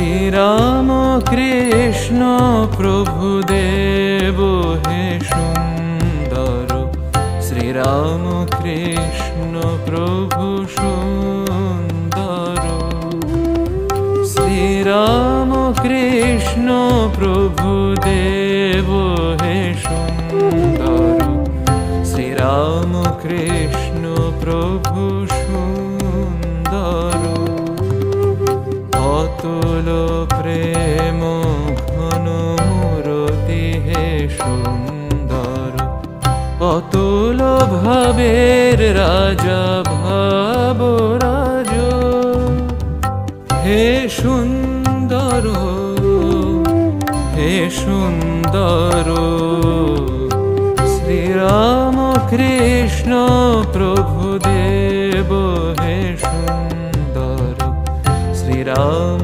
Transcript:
শ্রীরাম কৃষ্ণ প্রভু দেব হে সুন্দর, শ্রীরাম কৃষ্ণ প্রভু সুন্দর। শ্রীরাম কৃষ্ণ প্রভু দেব হে সুন্দর, শ্রীরাম কৃষ্ণ প্রভু সুন্দর। অতুল প্রেম ঘন মূরতি হে সুন্দর, অতুল ভাবের রাজা ভাবরাজ। হে সুন্দর, হে সুন্দর, শ্রীরাম কৃষ্ণ প্রভু দেব হে সুন্দর, শ্রীরাম।